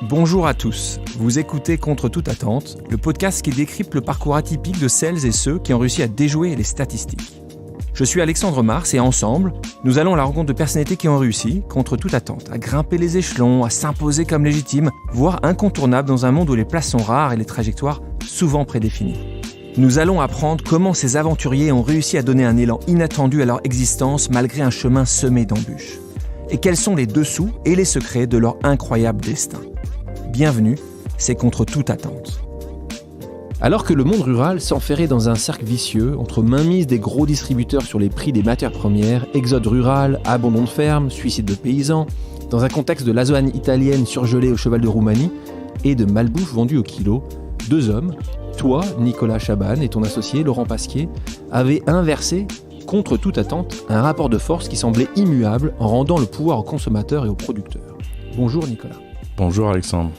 Bonjour à tous, vous écoutez Contre toute attente, le podcast qui décrypte le parcours atypique de celles et ceux qui ont réussi à déjouer les statistiques. Je suis Alexandre Mars et ensemble, nous allons à la rencontre de personnalités qui ont réussi, contre toute attente, à grimper les échelons, à s'imposer comme légitimes, voire incontournables dans un monde où les places sont rares et les trajectoires souvent prédéfinies. Nous allons apprendre comment ces aventuriers ont réussi à donner un élan inattendu à leur existence malgré un chemin semé d'embûches. Et quels sont les dessous et les secrets de leur incroyable destin. Bienvenue, c'est Contre toute attente. Alors que le monde rural s'enferrait dans un cercle vicieux entre mainmise des gros distributeurs sur les prix des matières premières, exode rural, abandon de fermes, suicide de paysans, dans un contexte de lasagne italienne surgelée au cheval de Roumanie et de malbouffe vendue au kilo, deux hommes, toi, Nicolas Chaban, et ton associé, Laurent Pasquier, avaient inversé, contre toute attente, un rapport de force qui semblait immuable en rendant le pouvoir aux consommateurs et aux producteurs. Bonjour Nicolas. Bonjour Alexandre.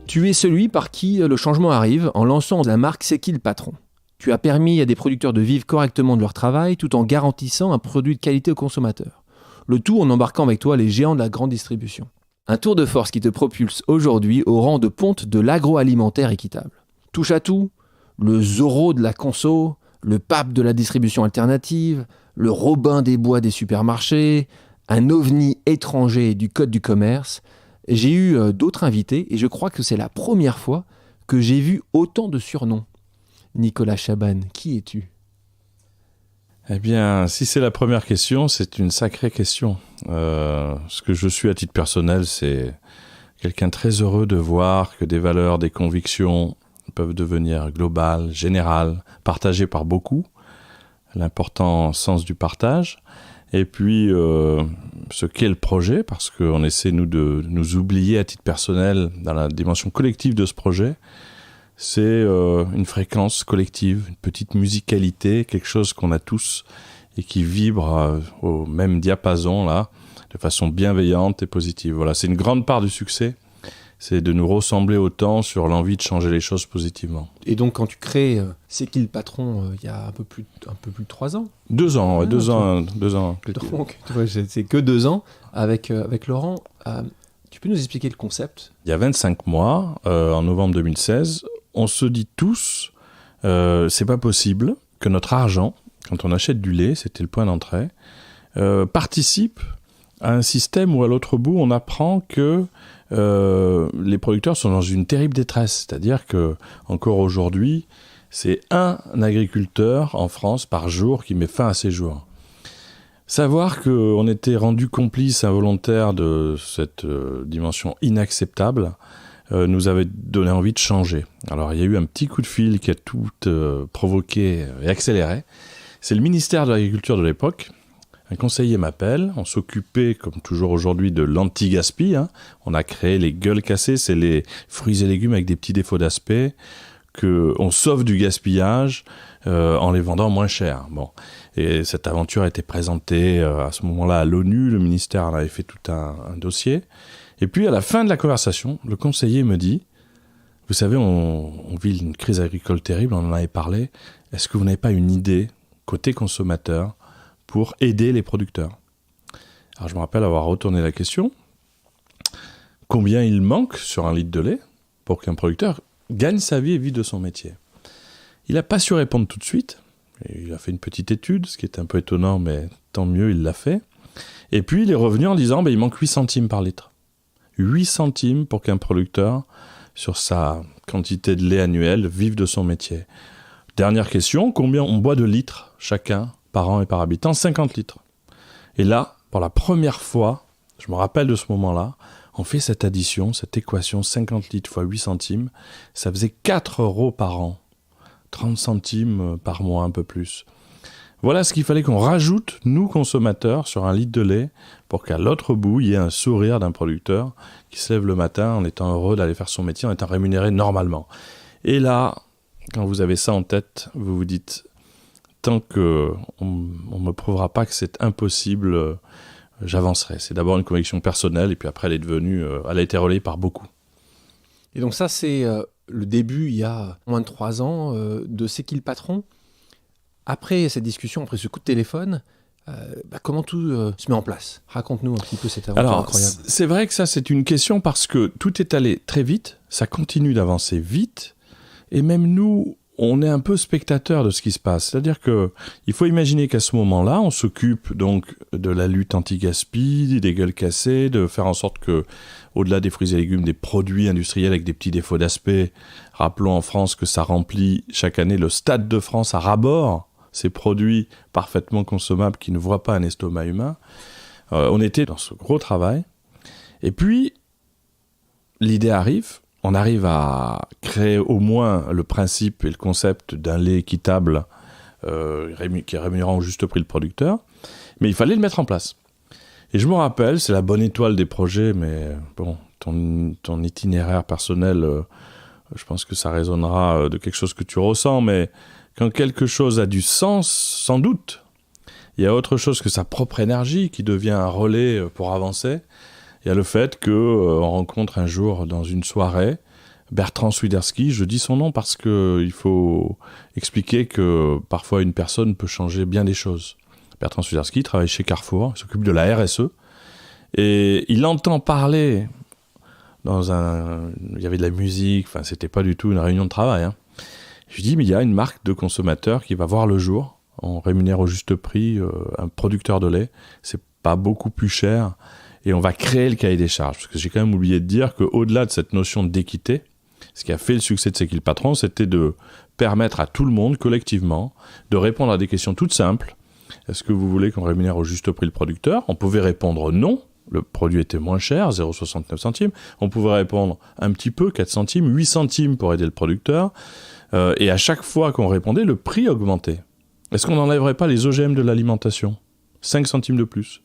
Tu es celui par qui le changement arrive en lançant la marque C'est qui le patron. Tu as permis à des producteurs de vivre correctement de leur travail tout en garantissant un produit de qualité aux consommateurs. Le tout en embarquant avec toi les géants de la grande distribution. Un tour de force qui te propulse aujourd'hui au rang de ponte de l'agroalimentaire équitable. Touche à tout, le Zorro de la conso, le pape de la distribution alternative, le Robin des Bois des supermarchés, un ovni étranger du code du commerce. J'ai eu d'autres invités et je crois que c'est la première fois que j'ai vu autant de surnoms. Nicolas Chaban, qui es-tu ? Eh bien, si c'est la première question, c'est une sacrée question. Ce que je suis à titre personnel, c'est quelqu'un très heureux de voir que des valeurs, des convictions peuvent devenir globales, générales, partagées par beaucoup. L'important sens du partage. Et puis, ce qu'est le projet, parce qu'on essaie, nous, de nous oublier à titre personnel dans la dimension collective de ce projet, c'est une fréquence collective, une petite musicalité, quelque chose qu'on a tous et qui vibre au même diapason, là, de façon bienveillante et positive. Voilà, c'est une grande part du succès, c'est de nous ressembler autant sur l'envie de changer les choses positivement. Et donc, quand tu crées C'est qui le patron, il y a un peu plus de 3 ans ? 2 ans, ouais, 2 ans. Donc, c'est que 2 ans avec Laurent. Tu peux nous expliquer le concept ? Il y a 25 mois, en novembre 2016, on se dit tous, c'est pas possible que notre argent, quand on achète du lait, c'était le point d'entrée, participe à un système où à l'autre bout, on apprend que les producteurs sont dans une terrible détresse. C'est-à-dire que encore aujourd'hui, c'est un agriculteur en France par jour qui met fin à ses jours. Savoir qu'on était rendu complice involontaire de cette dimension inacceptable nous avait donné envie de changer. Alors il y a eu un petit coup de fil qui a tout provoqué et accéléré. C'est le ministère de l'Agriculture de l'époque. Un conseiller m'appelle, on s'occupait, comme toujours aujourd'hui, de l'anti-gaspi. On a créé les gueules cassées, c'est les fruits et légumes avec des petits défauts d'aspect, qu'on sauve du gaspillage en les vendant moins cher. Bon. Et cette aventure a été présentée à ce moment-là à l'ONU, le ministère en avait fait tout un dossier. Et puis à la fin de la conversation, le conseiller me dit, vous savez, on vit une crise agricole terrible, on en avait parlé, est-ce que vous n'avez pas une idée, côté consommateur, pour aider les producteurs ? Alors je me rappelle avoir retourné la question. Combien il manque sur un litre de lait pour qu'un producteur gagne sa vie et vive de son métier ? Il n'a pas su répondre tout de suite. Il a fait une petite étude, ce qui est un peu étonnant, mais tant mieux, il l'a fait. Et puis il est revenu en disant il manque 8 centimes par litre. 8 centimes pour qu'un producteur, sur sa quantité de lait annuelle, vive de son métier. Dernière question, combien on boit de litres chacun par an et par habitant ? 50 litres. Et là, pour la première fois, je me rappelle de ce moment-là, on fait cette addition, cette équation, 50 litres fois 8 centimes, ça faisait 4 € par an. 30 centimes par mois, un peu plus. Voilà ce qu'il fallait qu'on rajoute, nous consommateurs, sur un litre de lait, pour qu'à l'autre bout, il y ait un sourire d'un producteur qui se lève le matin en étant heureux d'aller faire son métier, en étant rémunéré normalement. Et là, quand vous avez ça en tête, vous vous dites... Tant qu'on ne me prouvera pas que c'est impossible, j'avancerai. C'est d'abord une conviction personnelle, et puis après, elle a été relayée par beaucoup. Et donc ça, c'est le début, il y a moins de 3 ans, de C'est qui le patron ? Après cette discussion, après ce coup de téléphone, comment tout se met en place? Raconte-nous un petit peu cette aventure Alors, incroyable. c'est vrai que ça, c'est une question parce que tout est allé très vite, ça continue d'avancer vite, et même nous, on est un peu spectateurs de ce qui se passe. C'est-à-dire qu'il faut imaginer qu'à ce moment-là, on s'occupe donc de la lutte anti-gaspi, des gueules cassées, de faire en sorte que, au-delà des fruits et légumes, des produits industriels avec des petits défauts d'aspect, rappelons en France que ça remplit chaque année le Stade de France à ras-bord, ces produits parfaitement consommables qui ne voient pas un estomac humain. On était dans ce gros travail. Et puis, l'idée arrive. On arrive à créer au moins le principe et le concept d'un lait équitable qui est rémunérant au juste prix le producteur. Mais il fallait le mettre en place. Et je me rappelle, c'est la bonne étoile des projets, mais bon, ton itinéraire personnel, je pense que ça résonnera de quelque chose que tu ressens, mais quand quelque chose a du sens, sans doute, il y a autre chose que sa propre énergie qui devient un relais pour avancer. Il y a le fait qu'on rencontre un jour dans une soirée Bertrand Swiderski, je dis son nom parce qu'il faut expliquer que parfois une personne peut changer bien des choses. Bertrand Swiderski travaille chez Carrefour, il s'occupe de la RSE, et il entend parler il y avait de la musique, enfin c'était pas du tout une réunion de travail, hein. Je lui dis, mais il y a une marque de consommateurs qui va voir le jour, on rémunère au juste prix un producteur de lait, c'est pas beaucoup plus cher, et on va créer le cahier des charges. Parce que j'ai quand même oublié de dire qu'au-delà de cette notion d'équité, ce qui a fait le succès de C'est qui le patron, c'était de permettre à tout le monde, collectivement, de répondre à des questions toutes simples. Est-ce que vous voulez qu'on rémunère au juste prix le producteur ? On pouvait répondre non, le produit était moins cher, 0,69 centimes. On pouvait répondre un petit peu, 4 centimes, 8 centimes pour aider le producteur. Et à chaque fois qu'on répondait, le prix augmentait. Est-ce qu'on n'enlèverait pas les OGM de l'alimentation ? 5 centimes de plus.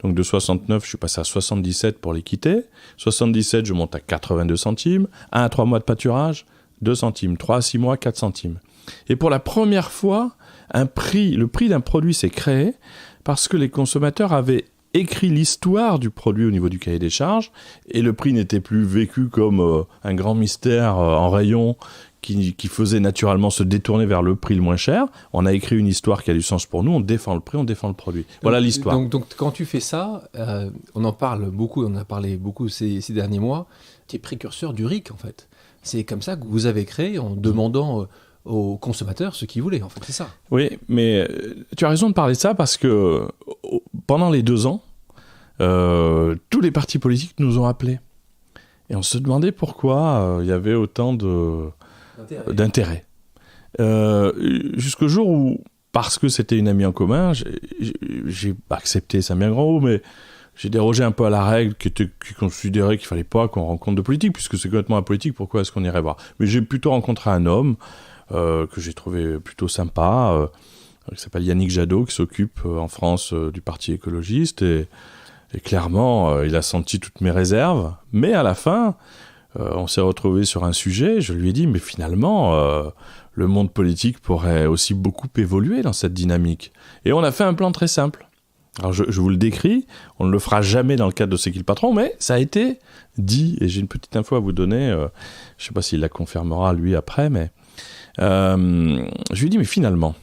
Donc de 69, je suis passé à 77 pour l'équité. 77, je monte à 82 centimes. 1 à 3 mois de pâturage, 2 centimes. 3 à 6 mois, 4 centimes. Et pour la première fois, le prix d'un produit s'est créé parce que les consommateurs avaient écrit l'histoire du produit au niveau du cahier des charges et le prix n'était plus vécu comme un grand mystère en rayon qui faisait naturellement se détourner vers le prix le moins cher. On a écrit une histoire qui a du sens pour nous, on défend le prix, on défend le produit. Voilà l'histoire. Donc quand tu fais ça, on en parle beaucoup, on en a parlé beaucoup ces derniers mois, tu es précurseur du RIC en fait. C'est comme ça que vous avez créé en demandant aux consommateurs ce qu'ils voulaient, en fait, c'est ça. Oui, mais tu as raison de parler de ça parce que pendant les 2 ans, tous les partis politiques nous ont appelés. Et on se demandait pourquoi il y avait autant d'intérêt. Jusqu'au jour où, parce que c'était une amie en commun, j'ai accepté, c'est un bien grand mot, mais j'ai dérogé un peu à la règle qui considérait qu'il ne fallait pas qu'on rencontre de politique, puisque c'est complètement apolitique, pourquoi est-ce qu'on irait voir ? Mais j'ai plutôt rencontré un homme que j'ai trouvé plutôt sympa, qui s'appelle Yannick Jadot, qui s'occupe en France du Parti écologiste, et clairement, il a senti toutes mes réserves, mais à la fin, on s'est retrouvé sur un sujet, je lui ai dit, mais finalement, le monde politique pourrait aussi beaucoup évoluer dans cette dynamique. Et on a fait un plan très simple. Alors je vous le décris, on ne le fera jamais dans le cadre de C'est qui le patron, mais ça a été dit, et j'ai une petite info à vous donner, je ne sais pas s'il la confirmera lui après, mais je lui ai dit, mais finalement,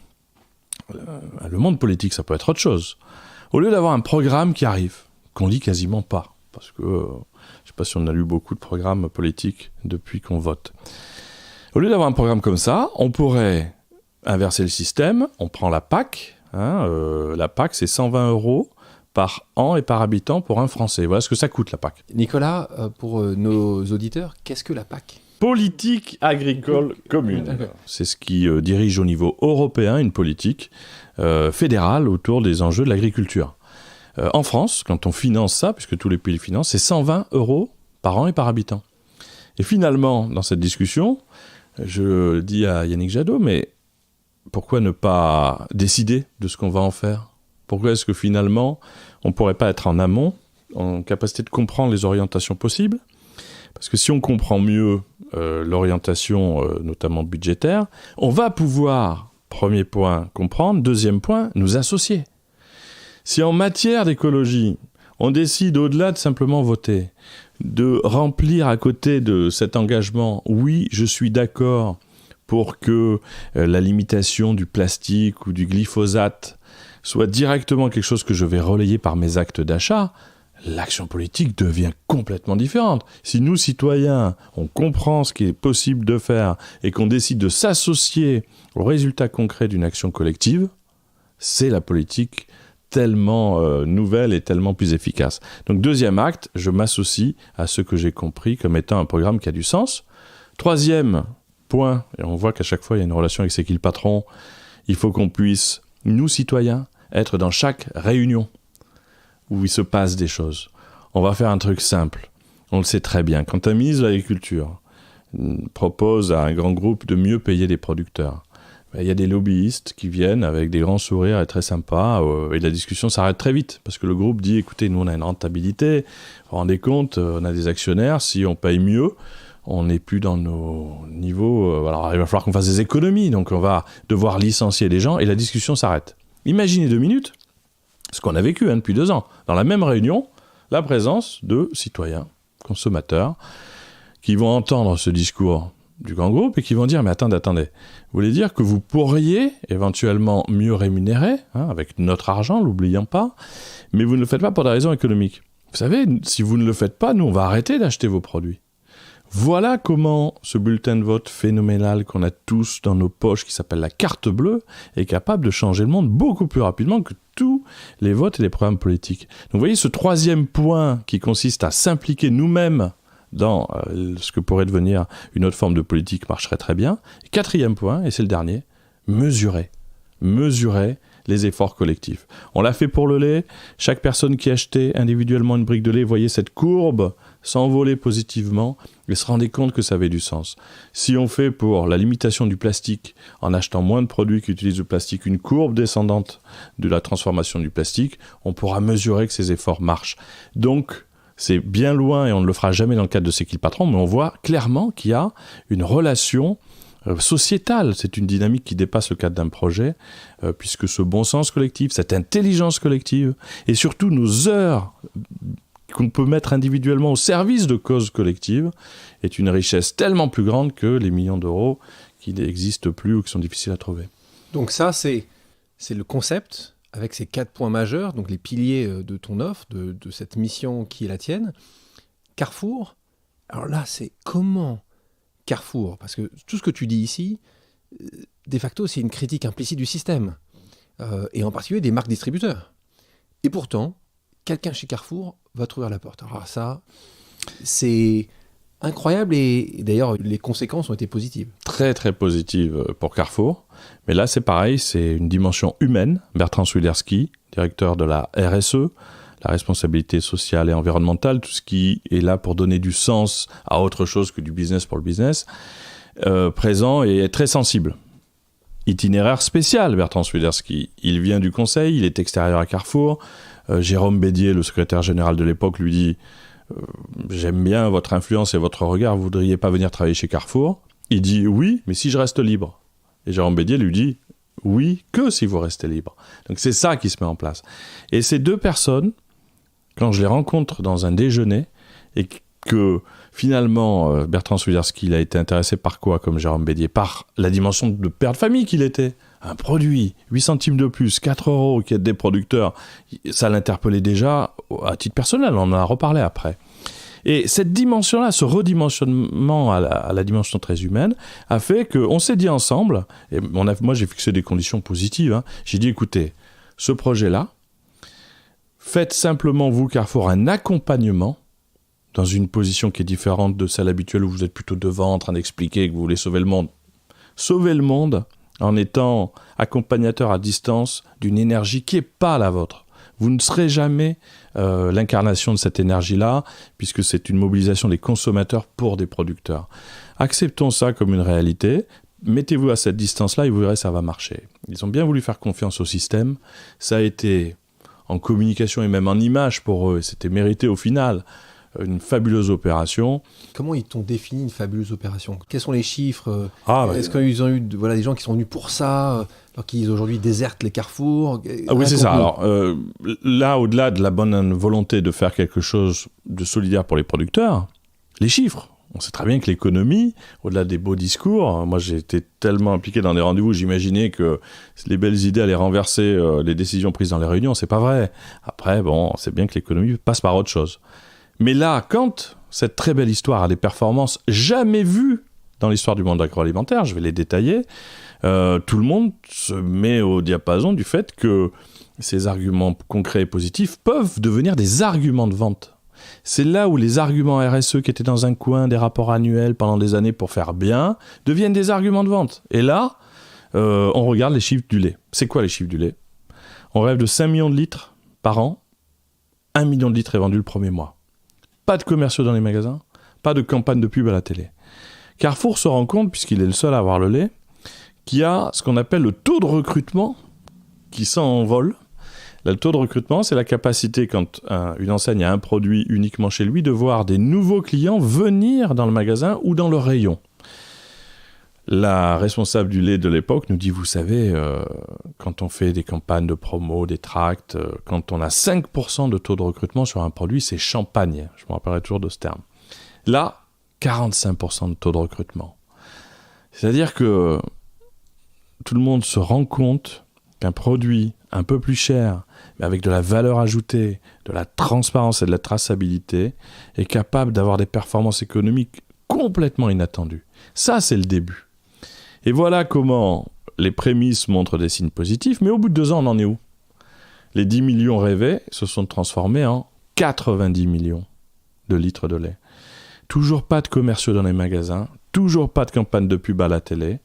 le monde politique, ça peut être autre chose. Au lieu d'avoir un programme qui arrive, qu'on lit quasiment pas, parce que je ne sais pas si on a lu beaucoup de programmes politiques depuis qu'on vote. Au lieu d'avoir un programme comme ça, on pourrait inverser le système, on prend la PAC, la PAC c'est 120 € par an et par habitant pour un Français. Voilà ce que ça coûte la PAC. Nicolas, pour nos auditeurs, qu'est-ce que la PAC ? Politique agricole commune. C'est ce qui dirige au niveau européen une politique fédérale autour des enjeux de l'agriculture. En France, quand on finance ça, puisque tous les pays le financent, c'est 120 € par an et par habitant. Et finalement, dans cette discussion, je dis à Yannick Jadot, mais pourquoi ne pas décider de ce qu'on va en faire ? Pourquoi est-ce que finalement, on ne pourrait pas être en amont, en capacité de comprendre les orientations possibles ? Parce que si on comprend mieux l'orientation, notamment budgétaire, on va pouvoir, premier point, comprendre, deuxième point, nous associer. Si en matière d'écologie, on décide au-delà de simplement voter, de remplir à côté de cet engagement, oui, je suis d'accord pour que la limitation du plastique ou du glyphosate soit directement quelque chose que je vais relayer par mes actes d'achat, l'action politique devient complètement différente. Si nous, citoyens, on comprend ce qui est possible de faire et qu'on décide de s'associer au résultat concret d'une action collective, c'est la politique tellement nouvelle et tellement plus efficace. Donc, deuxième acte, je m'associe à ce que j'ai compris comme étant un programme qui a du sens. Troisième point, et on voit qu'à chaque fois, il y a une relation avec C'est qui le patron, il faut qu'on puisse, nous, citoyens, être dans chaque réunion où il se passe des choses. On va faire un truc simple. On le sait très bien. Quand un ministre de l'Agriculture propose à un grand groupe de mieux payer les producteurs, il y a des lobbyistes qui viennent avec des grands sourires et très sympas, et la discussion s'arrête très vite, parce que le groupe dit, écoutez, nous on a une rentabilité, vous vous rendez compte, on a des actionnaires, si on paye mieux, on n'est plus dans nos niveaux, alors il va falloir qu'on fasse des économies, donc on va devoir licencier des gens, et la discussion s'arrête. Imaginez 2 minutes, ce qu'on a vécu depuis 2 ans, dans la même réunion, la présence de citoyens, consommateurs, qui vont entendre ce discours du grand groupe et qui vont dire, mais attendez, vous voulez dire que vous pourriez éventuellement mieux rémunérer, avec notre argent, l'oublions pas, mais vous ne le faites pas pour des raisons économiques. Vous savez, si vous ne le faites pas, nous on va arrêter d'acheter vos produits. Voilà comment ce bulletin de vote phénoménal qu'on a tous dans nos poches, qui s'appelle la carte bleue, est capable de changer le monde beaucoup plus rapidement que tous les votes et les programmes politiques. Donc vous voyez, ce troisième point qui consiste à s'impliquer nous-mêmes dans ce que pourrait devenir une autre forme de politique marcherait très bien. Et quatrième point, et c'est le dernier, mesurer les efforts collectifs. On l'a fait pour le lait, chaque personne qui achetait individuellement une brique de lait voyait cette courbe s'envoler positivement et se rendait compte que ça avait du sens. Si on fait pour la limitation du plastique, en achetant moins de produits qui utilisent le plastique, une courbe descendante de la transformation du plastique, on pourra mesurer que ces efforts marchent. Donc, c'est bien loin, et on ne le fera jamais dans le cadre de C'est qui le patron, mais on voit clairement qu'il y a une relation sociétale. C'est une dynamique qui dépasse le cadre d'un projet, puisque ce bon sens collectif, cette intelligence collective, et surtout nos heures qu'on peut mettre individuellement au service de causes collectives, est une richesse tellement plus grande que les millions d'euros qui n'existent plus ou qui sont difficiles à trouver. Donc ça, c'est le concept, avec ces 4 points majeurs, donc les piliers de ton offre, de cette mission qui est la tienne. Carrefour, alors là, c'est comment Carrefour, parce que tout ce que tu dis ici, de facto, c'est une critique implicite du système, et en particulier des marques distributeurs. Et pourtant, quelqu'un chez Carrefour va t'ouvrir la porte. Alors ça, c'est incroyable, et d'ailleurs, les conséquences ont été positives. Très, très positives pour Carrefour. Mais là, c'est pareil, c'est une dimension humaine. Bertrand Swiderski, directeur de la RSE, la responsabilité sociale et environnementale, tout ce qui est là pour donner du sens à autre chose que du business pour le business, présent et est très sensible. Itinéraire spécial, Bertrand Swiderski. Il vient du conseil, il est extérieur à Carrefour. Jérôme Bédier, le secrétaire général de l'époque, lui dit « J'aime bien votre influence et votre regard, vous ne voudriez pas venir travailler chez Carrefour ?» Il dit « Oui, mais si je reste libre ». Et Jérôme Bédier lui dit « Oui, que si vous restez libre ». Donc c'est ça qui se met en place. Et ces 2 personnes, quand je les rencontre dans un déjeuner, et que finalement Bertrand Swiderski il a été intéressé par quoi comme Jérôme Bédier? Par la dimension de père de famille qu'il était. Un produit, 8 centimes de plus, 4 euros, qui aide des producteurs, ça l'interpellait déjà à titre personnel, on en a reparlé après. Et cette dimension-là, ce redimensionnement à la dimension très humaine, a fait qu'on s'est dit ensemble, et moi j'ai fixé des conditions positives, j'ai dit écoutez, ce projet-là, faites simplement vous, Carrefour, un accompagnement dans une position qui est différente de celle habituelle où vous êtes plutôt devant en train d'expliquer que vous voulez sauver le monde. Sauvez le monde en étant accompagnateur à distance d'une énergie qui n'est pas la vôtre. Vous ne serez jamais l'incarnation de cette énergie-là, puisque c'est une mobilisation des consommateurs pour des producteurs. Acceptons ça comme une réalité, mettez-vous à cette distance-là et vous verrez, ça va marcher. Ils ont bien voulu faire confiance au système, ça a été en communication et même en image pour eux, et c'était mérité au final. Une fabuleuse opération. Comment ils t'ont défini une fabuleuse opération? Quels sont les chiffres? Est-ce bah, qu'ils ont eu des gens qui sont venus pour ça, alors qu'ils aujourd'hui désertent les carrefours? Oui, c'est ça. Alors là, au-delà de la bonne volonté de faire quelque chose de solidaire pour les producteurs, les chiffres. On sait très bien que l'économie, au-delà des beaux discours, moi j'ai été tellement impliqué dans des rendez-vous, j'imaginais que les belles idées allaient renverser les décisions prises dans les réunions, c'est pas vrai. Après, bon, c'est bien que l'économie passe par autre chose. Mais là, quand cette très belle histoire a des performances jamais vues dans l'histoire du monde agroalimentaire, je vais les détailler, tout le monde se met au diapason du fait que ces arguments concrets et positifs peuvent devenir des arguments de vente. C'est là où les arguments RSE qui étaient dans un coin des rapports annuels pendant des années pour faire bien deviennent des arguments de vente. Et là, on regarde les chiffres du lait. C'est quoi les chiffres du lait ? On rêve de 5 millions de litres par an. 1 million de litres est vendu le premier mois. Pas de commerciaux dans les magasins, pas de campagne de pub à la télé. Carrefour se rend compte, puisqu'il est le seul à avoir le lait, qu'il y a ce qu'on appelle le taux de recrutement qui s'envole. Le taux de recrutement, c'est la capacité, quand une enseigne a un produit uniquement chez lui, de voir des nouveaux clients venir dans le magasin ou dans le rayon. La responsable du lait de l'époque nous dit, vous savez, quand on fait des campagnes de promo, des tracts, quand on a 5% de taux de recrutement sur un produit, c'est champagne. Je me rappellerai toujours de ce terme. Là, 45% de taux de recrutement. C'est-à-dire que tout le monde se rend compte qu'un produit un peu plus cher, mais avec de la valeur ajoutée, de la transparence et de la traçabilité, est capable d'avoir des performances économiques complètement inattendues. Ça, c'est le début. Et voilà comment les prémices montrent des signes positifs, mais au bout de 2 ans, on en est où ? Les 10 millions rêvés se sont transformés en 90 millions de litres de lait. Toujours pas de commerciaux dans les magasins, toujours pas de campagne de pub à la télé.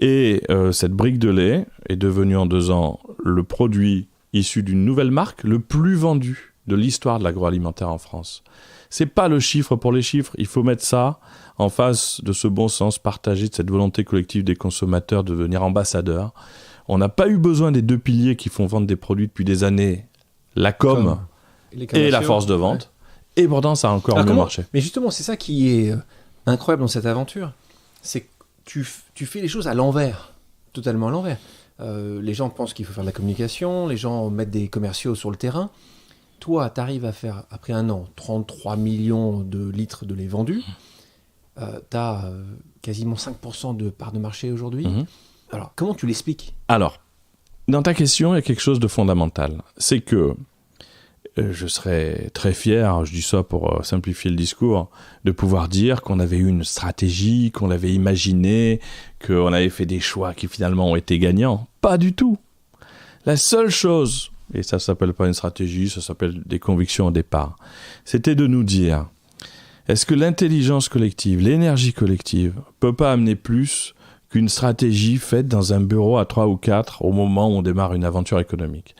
Et cette brique de lait est devenue en 2 ans le produit issu d'une nouvelle marque, le plus vendu de l'histoire de l'agroalimentaire en France. C'est pas le chiffre pour les chiffres, il faut mettre ça en face de ce bon sens partagé, de cette volonté collective des consommateurs de devenir ambassadeurs. On n'a pas eu besoin des 2 piliers qui font vendre des produits depuis des années, la com et la force de vente. Ouais. Et pourtant, ça a encore mieux marché. Mais justement, c'est ça qui est incroyable dans cette aventure. C'est que tu fais les choses à l'envers, totalement à l'envers. Les gens pensent qu'il faut faire de la communication, les gens mettent des commerciaux sur le terrain. Toi, tu arrives à faire, après 1 an, 33 millions de litres de lait vendus. Tu as quasiment 5% de part de marché aujourd'hui. Mmh. Alors, comment tu l'expliques ? Alors, dans ta question, il y a quelque chose de fondamental. C'est que je serais très fier, je dis ça pour simplifier le discours, de pouvoir dire qu'on avait eu une stratégie, qu'on l'avait imaginée, qu'on avait fait des choix qui finalement ont été gagnants. Pas du tout. La seule chose, et ça ne s'appelle pas une stratégie, ça s'appelle des convictions au départ, c'était de nous dire, est-ce que l'intelligence collective, l'énergie collective, peut pas amener plus qu'une stratégie faite dans un bureau à 3 ou 4 au moment où on démarre une aventure économique.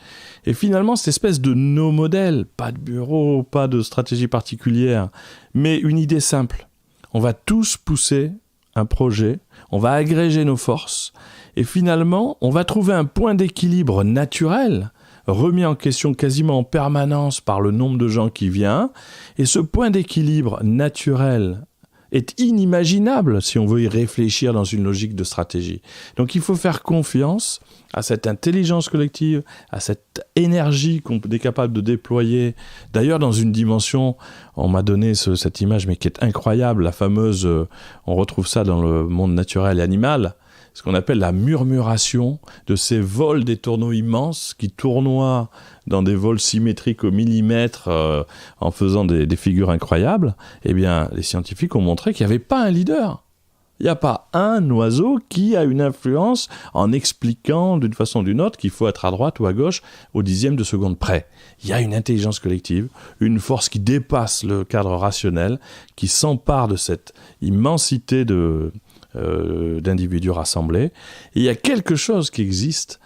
Et finalement, cette espèce de no-modèle, pas de bureau, pas de stratégie particulière, mais une idée simple. On va tous pousser un projet, on va agréger nos forces, et finalement, on va trouver un point d'équilibre naturel, remis en question quasiment en permanence par le nombre de gens qui viennent, et ce point d'équilibre naturel est inimaginable si on veut y réfléchir dans une logique de stratégie. Donc il faut faire confiance à cette intelligence collective, à cette énergie qu'on est capable de déployer. D'ailleurs, dans une dimension, on m'a donné cette image, mais qui est incroyable, la fameuse, on retrouve ça dans le monde naturel et animal, ce qu'on appelle la murmuration de ces vols des tourneaux immenses qui tournoient dans des vols symétriques au millimètre en faisant des figures incroyables. Eh bien, les scientifiques ont montré qu'il n'y avait pas un leader. Il n'y a pas un oiseau qui a une influence en expliquant d'une façon ou d'une autre qu'il faut être à droite ou à gauche au 10e de seconde près. Il y a une intelligence collective, une force qui dépasse le cadre rationnel, qui s'empare de cette immensité d'individus rassemblés. Et il y a quelque chose qui existe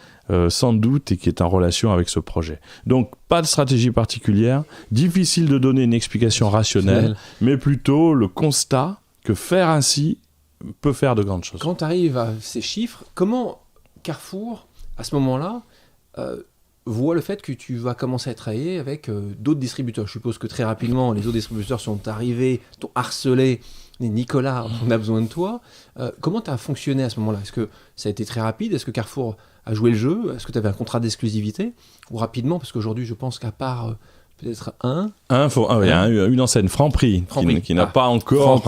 sans doute et qui est en relation avec ce projet. Donc, pas de stratégie particulière, difficile de donner une explication rationnelle, mais plutôt le constat que faire ainsi peut faire de grandes choses. Quand tu arrives à ces chiffres, comment Carrefour, à ce moment-là, voit le fait que tu vas commencer à travailler avec d'autres distributeurs ? Je suppose que très rapidement, les autres distributeurs sont arrivés, t'ont harcelé. Nicolas, on a besoin de toi. Comment tu as fonctionné à ce moment-là ? Est-ce que ça a été très rapide ? Est-ce que Carrefour a joué le jeu ? Est-ce que tu avais un contrat d'exclusivité ? Ou rapidement, parce qu'aujourd'hui, je pense qu'à part Peut-être il y a une enseigne, Franprix, qui n'a pas encore...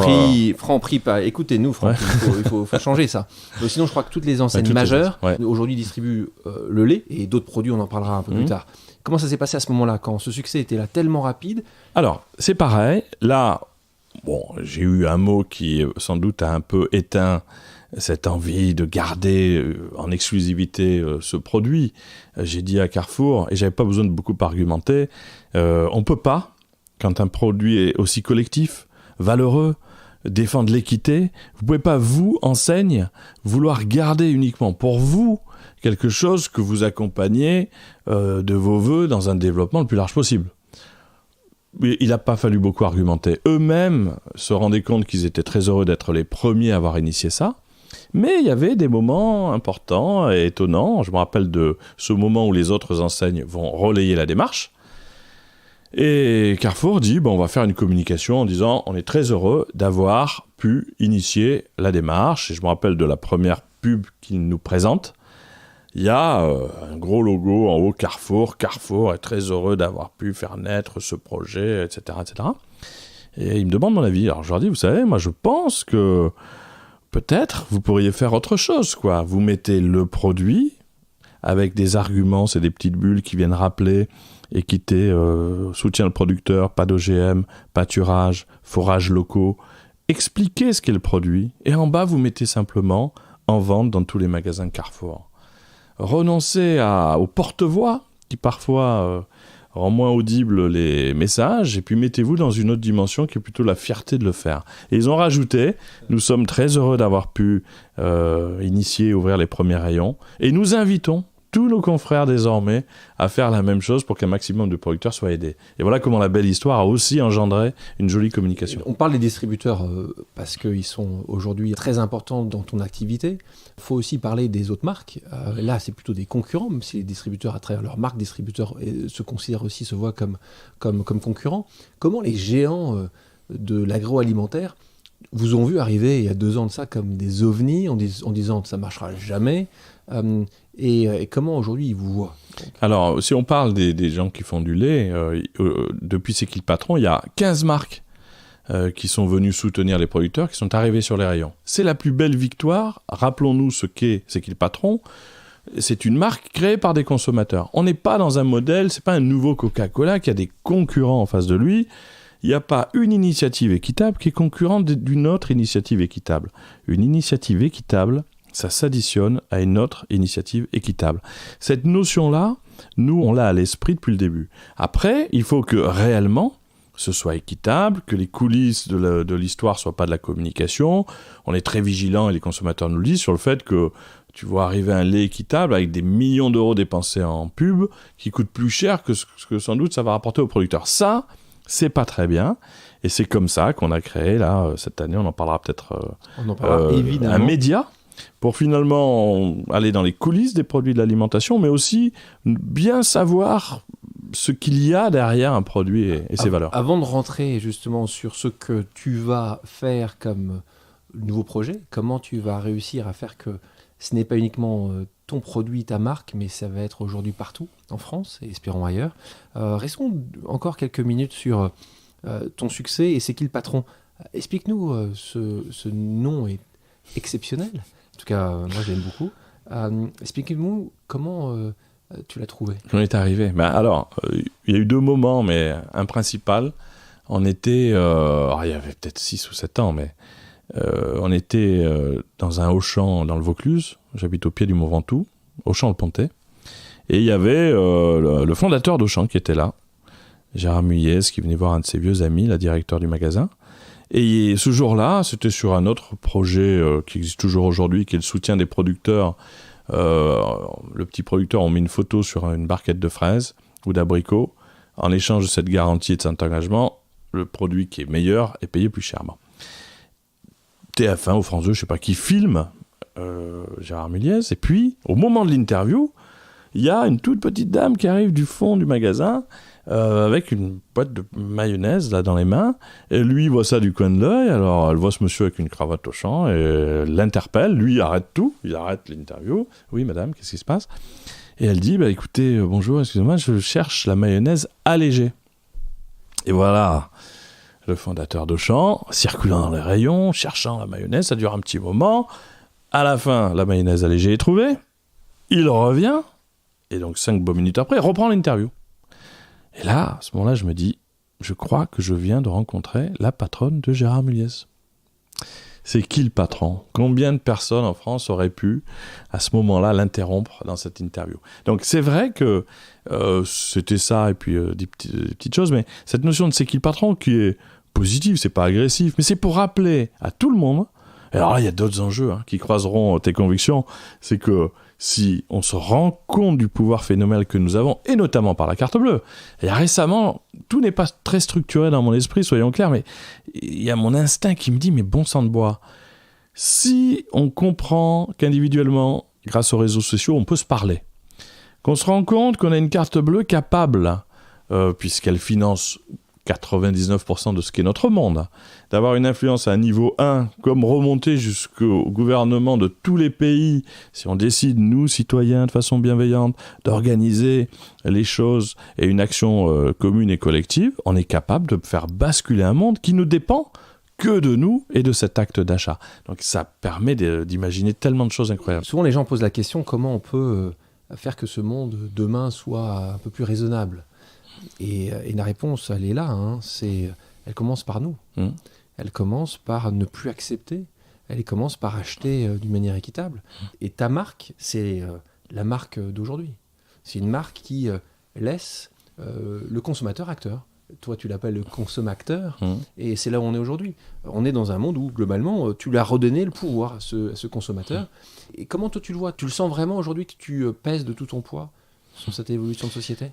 Franprix, pas. Écoutez-nous, Franprix, il faut changer ça. Donc, sinon, je crois que toutes les enseignes majeures, aujourd'hui, distribuent le lait et d'autres produits, on en parlera un peu plus tard. Comment ça s'est passé à ce moment-là, quand ce succès était là tellement rapide? Alors, c'est pareil. Là, j'ai eu un mot qui, sans doute, a un peu éteint cette envie de garder en exclusivité ce produit. J'ai dit à Carrefour, et j'avais pas besoin de beaucoup argumenter, on peut pas, quand un produit est aussi collectif, valeureux, défendre l'équité, vous pouvez pas, vous, enseigne, vouloir garder uniquement pour vous quelque chose que vous accompagnez de vos voeux dans un développement le plus large possible. Il n'a pas fallu beaucoup argumenter. Eux-mêmes se rendaient compte qu'ils étaient très heureux d'être les premiers à avoir initié ça. Mais il y avait des moments importants et étonnants. Je me rappelle de ce moment où les autres enseignes vont relayer la démarche. Et Carrefour dit, on va faire une communication en disant on est très heureux d'avoir pu initier la démarche. Et je me rappelle de la première pub qu'ils nous présentent. Il y a un gros logo en haut, Carrefour. Carrefour est très heureux d'avoir pu faire naître ce projet, etc., etc. Et ils me demandent mon avis. Alors je leur dis, vous savez, moi je pense que peut-être vous pourriez faire autre chose, quoi. Vous mettez le produit avec des arguments, c'est des petites bulles qui viennent rappeler équité, soutien le producteur, pas d'OGM, pâturage, forages locaux. Expliquez ce qu'est le produit. Et en bas, vous mettez simplement en vente dans tous les magasins Carrefour. Renoncez au porte-voix qui parfois rend moins audibles les messages, et puis mettez-vous dans une autre dimension qui est plutôt la fierté de le faire. Et ils ont rajouté, nous sommes très heureux d'avoir pu initier et ouvrir les premiers rayons, et nous invitons tous nos confrères désormais à faire la même chose pour qu'un maximum de producteurs soient aidés. Et voilà comment la belle histoire a aussi engendré une jolie communication. On parle des distributeurs parce qu'ils sont aujourd'hui très importants dans ton activité. Il faut aussi parler des autres marques. Là, c'est plutôt des concurrents, même si les distributeurs, à travers leur marque distributeur, se considèrent aussi, se voient comme concurrents. Comment les géants de l'agroalimentaire vous ont vu arriver il y a 2 ans de ça comme des ovnis en disant ça ne marchera jamais et comment aujourd'hui ils vous voient? Alors, si on parle des gens qui font du lait, depuis C'est qui le patron, il y a 15 marques qui sont venues soutenir les producteurs, qui sont arrivés sur les rayons. C'est la plus belle victoire. Rappelons-nous ce qu'est C'est qui le patron. C'est une marque créée par des consommateurs. On n'est pas dans un modèle, c'est pas un nouveau Coca-Cola qui a des concurrents en face de lui. Il n'y a pas une initiative équitable qui est concurrente d'une autre initiative équitable. Une initiative équitable, ça s'additionne à une autre initiative équitable. Cette notion-là, nous, on l'a à l'esprit depuis le début. Après, il faut que réellement, ce soit équitable, que les coulisses de l'histoire ne soient pas de la communication. On est très vigilants, et les consommateurs nous le disent, sur le fait que tu vois arriver un lait équitable avec des millions d'euros dépensés en pub qui coûte plus cher que ce que sans doute ça va rapporter aux producteurs. Ça, c'est pas très bien. Et c'est comme ça qu'on a créé, là, cette année, on en parlera peut-être, évidemment, un média pour finalement aller dans les coulisses des produits de l'alimentation, mais aussi bien savoir ce qu'il y a derrière un produit et ses valeurs. Avant de rentrer justement sur ce que tu vas faire comme nouveau projet, comment tu vas réussir à faire que ce n'est pas uniquement ton produit, ta marque, mais ça va être aujourd'hui partout, en France et espérons ailleurs. Restons encore quelques minutes sur ton succès et C'est qui le patron. Explique-nous, ce nom est exceptionnel. En tout cas, moi j'aime beaucoup. Explique-nous comment tu l'as trouvé. On est arrivé. Alors, il y a eu 2 moments, mais un principal. On était, il y avait peut-être 6 ou 7 ans, mais on était dans un Auchan dans le Vaucluse. J'habite au pied du Mont Ventoux, Auchan le Pontet. Et il y avait le fondateur d'Auchan qui était là, Gérard Muyez, qui venait voir un de ses vieux amis, la directeur du magasin. Et ce jour-là, c'était sur un autre projet qui existe toujours aujourd'hui, qui est le soutien des producteurs. Le petit producteur, on met une photo sur une barquette de fraises ou d'abricots. En échange de cette garantie et de cet engagement, le produit qui est meilleur est payé plus cher. TF1 ou France 2, je ne sais pas qui filme Gérard Muyez. Et puis, au moment de l'interview, il y a une toute petite dame qui arrive du fond du magasin avec une boîte de mayonnaise là dans les mains. Et lui, il voit ça du coin de l'œil. Alors, elle voit ce monsieur avec une cravate au champ et l'interpelle. Lui, il arrête tout. Il arrête l'interview. Oui, madame, qu'est-ce qui se passe? Et elle dit, écoutez, bonjour, excusez-moi, je cherche la mayonnaise allégée. Et voilà, le fondateur d'Auchan, circulant dans les rayons, cherchant la mayonnaise, ça dure un petit moment. À la fin, la mayonnaise allégée est trouvée. Il revient, et donc 5 bonnes minutes après, il reprend l'interview. Et là, à ce moment-là, je me dis, je crois que je viens de rencontrer la patronne de Gérard Méliès. C'est qui le patron ? Combien de personnes en France auraient pu, à ce moment-là, l'interrompre dans cette interview ? Donc c'est vrai que c'était ça, et puis des petites choses, mais cette notion de c'est qui le patron qui est positive, c'est pas agressif, mais c'est pour rappeler à tout le monde, et alors là, il y a d'autres enjeux qui croiseront tes convictions, c'est que si on se rend compte du pouvoir phénoménal que nous avons, et notamment par la carte bleue. Et récemment, tout n'est pas très structuré dans mon esprit, soyons clairs, mais il y a mon instinct qui me dit, mais bon sang de bois, si on comprend qu'individuellement, grâce aux réseaux sociaux, on peut se parler, qu'on se rend compte qu'on a une carte bleue capable, puisqu'elle finance 99% de ce qu'est notre monde, d'avoir une influence à un niveau 1, comme remonter jusqu'au gouvernement de tous les pays, si on décide, nous, citoyens, de façon bienveillante, d'organiser les choses et une action commune et collective, on est capable de faire basculer un monde qui ne dépend que de nous et de cet acte d'achat. Donc ça permet d'imaginer tellement de choses incroyables. Souvent, les gens posent la question, comment on peut faire que ce monde, demain, soit un peu plus raisonnable ? Et la réponse, elle est là, elle commence par nous. Elle commence par ne plus accepter. Elle commence par acheter d'une manière équitable. Et ta marque, c'est la marque d'aujourd'hui. C'est une marque qui laisse le consommateur acteur. Toi, tu l'appelles le consommateur, et c'est là où on est aujourd'hui. On est dans un monde où, globalement, tu lui as redonné le pouvoir à ce consommateur. Et comment toi, tu le vois ? Tu le sens vraiment aujourd'hui que tu pèses de tout ton poids sur cette évolution de société ?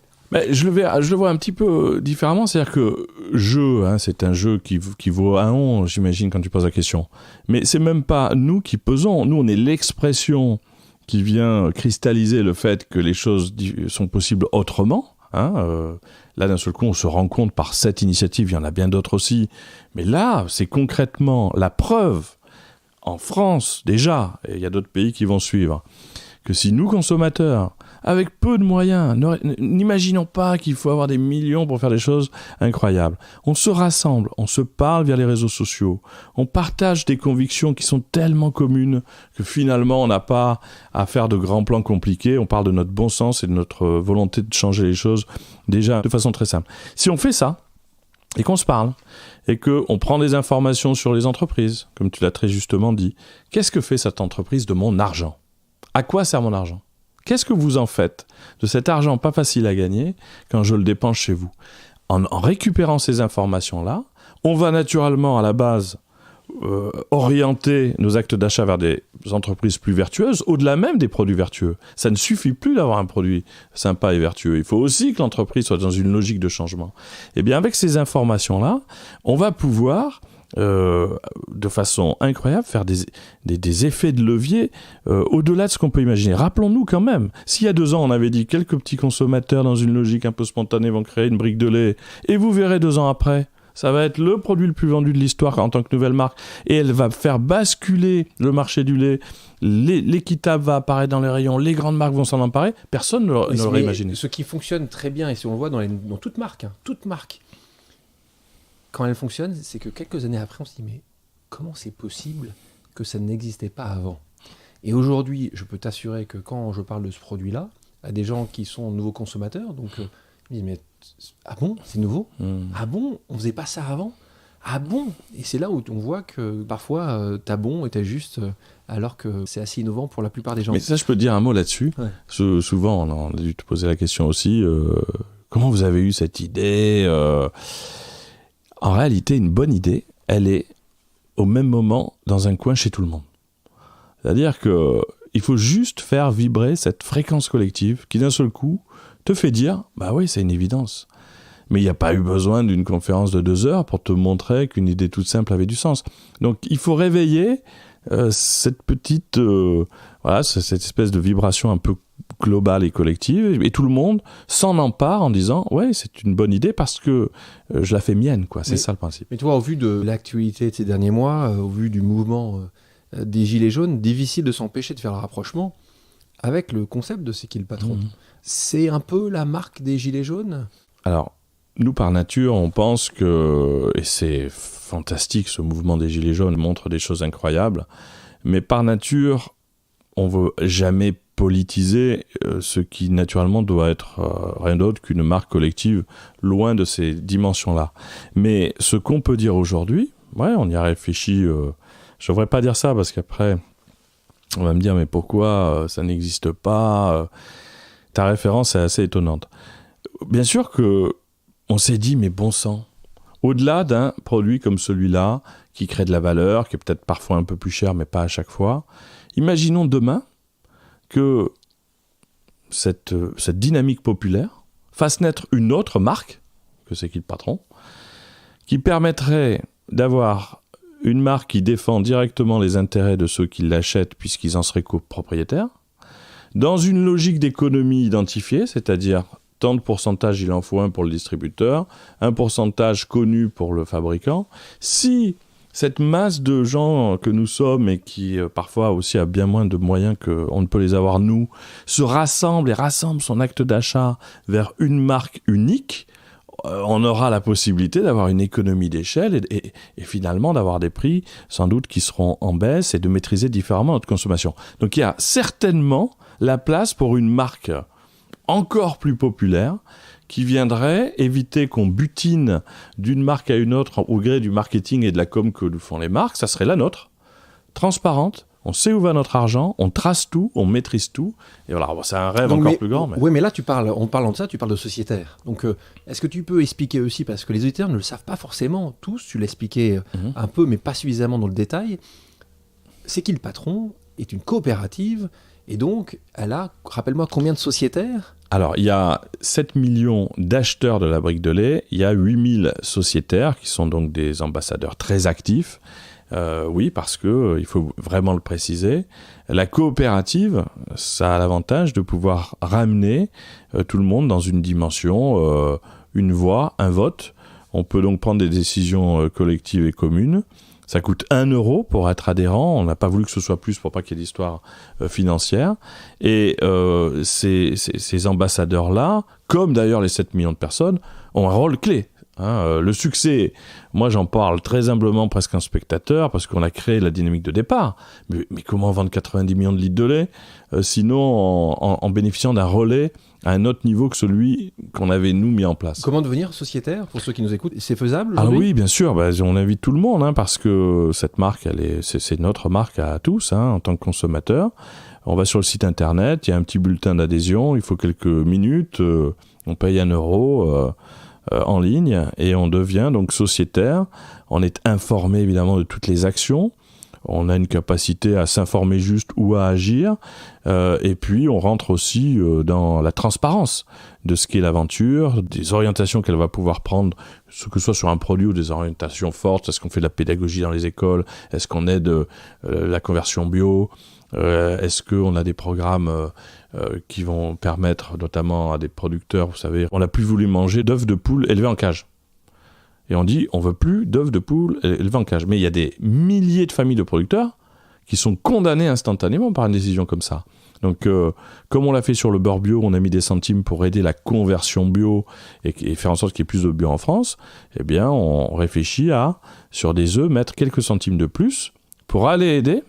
Je le vois un petit peu différemment, c'est-à-dire que c'est un jeu qui vaut un on, j'imagine, quand tu poses la question. Mais c'est même pas nous qui pesons, nous on est l'expression qui vient cristalliser le fait que les choses sont possibles autrement. Là, d'un seul coup, on se rend compte par cette initiative, il y en a bien d'autres aussi. Mais là, c'est concrètement la preuve, en France déjà, et il y a d'autres pays qui vont suivre, que si nous, consommateurs, avec peu de moyens, n'imaginons pas qu'il faut avoir des millions pour faire des choses incroyables. On se rassemble, on se parle via les réseaux sociaux, on partage des convictions qui sont tellement communes que finalement on n'a pas à faire de grands plans compliqués, on parle de notre bon sens et de notre volonté de changer les choses déjà de façon très simple. Si on fait ça, et qu'on se parle, et qu'on prend des informations sur les entreprises, comme tu l'as très justement dit, qu'est-ce que fait cette entreprise de mon argent ? À quoi sert mon argent ? Qu'est-ce que vous en faites de cet argent pas facile à gagner quand je le dépense chez vous ? En récupérant ces informations-là, on va naturellement à la base orienter nos actes d'achat vers des entreprises plus vertueuses, au-delà même des produits vertueux. Ça ne suffit plus d'avoir un produit sympa et vertueux. Il faut aussi que l'entreprise soit dans une logique de changement. Et bien avec ces informations-là, on va pouvoir de façon incroyable faire des effets de levier au-delà de ce qu'on peut imaginer. Rappelons-nous quand même, s'il y a 2 ans on avait dit quelques petits consommateurs dans une logique un peu spontanée vont créer une brique de lait, et vous verrez 2 ans après, ça va être le produit le plus vendu de l'histoire en tant que nouvelle marque, et elle va faire basculer le marché du lait, l'équitable va apparaître dans les rayons, les grandes marques vont s'en emparer, personne ne l'aurait imaginé. Ce qui fonctionne très bien, et si on le voit dans toute marque, quand elle fonctionne, c'est que quelques années après, on se dit, mais comment c'est possible que ça n'existait pas avant ? Et aujourd'hui, je peux t'assurer que quand je parle de ce produit-là, à des gens qui sont nouveaux consommateurs, donc ils disent, mais ah bon, c'est nouveau ? Ah bon, on faisait pas ça avant ? Ah bon ? Et c'est là où on voit que parfois, t'as bon et t'as juste, alors que c'est assez innovant pour la plupart des gens. Mais ça, je peux te dire un mot là-dessus. Ouais. Souvent, on a dû te poser la question aussi, comment vous avez eu cette idée En réalité, une bonne idée, elle est au même moment dans un coin chez tout le monde. C'est-à-dire qu'il faut juste faire vibrer cette fréquence collective qui, d'un seul coup, te fait dire « bah oui, c'est une évidence ». Mais il n'y a pas eu besoin d'une conférence de 2 heures pour te montrer qu'une idée toute simple avait du sens. Donc, il faut réveiller cette petite... cette espèce de vibration un peu globale et collective, et tout le monde s'en empare en disant « ouais, c'est une bonne idée parce que je la fais mienne ». C'est ça le principe. Mais toi, au vu de l'actualité de ces derniers mois, au vu du mouvement des Gilets jaunes, difficile de s'empêcher de faire le rapprochement avec le concept de C'est qui le patron ? C'est un peu la marque des Gilets jaunes ? Alors, nous, par nature, on pense que, et c'est fantastique, ce mouvement des Gilets jaunes montre des choses incroyables, mais par nature, on veut jamais politiser ce qui, naturellement, doit être rien d'autre qu'une marque collective, loin de ces dimensions-là. Mais ce qu'on peut dire aujourd'hui, on y a réfléchi, je ne devrais pas dire ça, parce qu'après, on va me dire, mais pourquoi ça n'existe pas Ta référence est assez étonnante. Bien sûr qu'on s'est dit, mais bon sang, au-delà d'un produit comme celui-là, qui crée de la valeur, qui est peut-être parfois un peu plus cher, mais pas à chaque fois, imaginons demain que cette dynamique populaire fasse naître une autre marque, que c'est qui le patron, qui permettrait d'avoir une marque qui défend directement les intérêts de ceux qui l'achètent puisqu'ils en seraient copropriétaires, dans une logique d'économie identifiée, c'est-à-dire tant de pourcentage il en faut un pour le distributeur, un pourcentage connu pour le fabricant. Si cette masse de gens que nous sommes et qui parfois aussi a bien moins de moyens qu'on ne peut les avoir nous, se rassemble et rassemble son acte d'achat vers une marque unique, on aura la possibilité d'avoir une économie d'échelle et finalement d'avoir des prix sans doute qui seront en baisse et de maîtriser différemment notre consommation. Donc il y a certainement la place pour une marque encore plus populaire qui viendrait éviter qu'on butine d'une marque à une autre au gré du marketing et de la com que nous font les marques. Ça serait la nôtre, transparente. On sait où va notre argent, on trace tout, on maîtrise tout. Et voilà, c'est un rêve encore plus grand. Mais... Oui, mais là, en parlant de ça, tu parles de sociétaire. Donc, est-ce que tu peux expliquer aussi, parce que les auditeurs ne le savent pas forcément tous, tu l'expliquais un peu, mais pas suffisamment dans le détail, c'est qui le patron est une coopérative, et donc, elle a, rappelle-moi, combien de sociétaires ? Alors, il y a 7 millions d'acheteurs de la brique de lait, il y a 8000 sociétaires, qui sont donc des ambassadeurs très actifs. Oui, parce que il faut vraiment le préciser. La coopérative, ça a l'avantage de pouvoir ramener tout le monde dans une dimension, une voix, un vote. On peut donc prendre des décisions collectives et communes. Ça coûte 1 euro pour être adhérent. On n'a pas voulu que ce soit plus pour pas qu'il y ait d'histoire financière. Et ces ambassadeurs-là, comme d'ailleurs les 7 millions de personnes, ont un rôle clé. Le succès, moi j'en parle très humblement, presque un spectateur, parce qu'on a créé la dynamique de départ. Mais comment vendre 90 millions de litres de lait sinon en bénéficiant d'un relais à un autre niveau que celui qu'on avait nous mis en place. Comment devenir sociétaire, pour ceux qui nous écoutent ? C'est faisable ? Ah oui, bien sûr, on invite tout le monde, parce que cette marque, c'est notre marque à tous, en tant que consommateurs. On va sur le site internet, il y a un petit bulletin d'adhésion, il faut quelques minutes, on paye 1 euro... en ligne, et on devient donc sociétaire. On est informé évidemment de toutes les actions, on a une capacité à s'informer juste ou à agir, et puis on rentre aussi dans la transparence de ce qu'est l'aventure, des orientations qu'elle va pouvoir prendre, que ce soit sur un produit ou des orientations fortes. Est-ce qu'on fait de la pédagogie dans les écoles, est-ce qu'on aide la conversion bio, est-ce qu'on a des programmes qui vont permettre notamment à des producteurs, vous savez, on n'a plus voulu manger d'œufs de poule élevés en cage. Et on dit, on veut plus d'œufs de poule élevés en cage. Mais il y a des milliers de familles de producteurs qui sont condamnées instantanément par une décision comme ça. Donc, comme on l'a fait sur le beurre bio, on a mis des centimes pour aider la conversion bio et faire en sorte qu'il y ait plus de bio en France, eh bien, on réfléchit à, sur des œufs, mettre quelques centimes de plus pour aller aider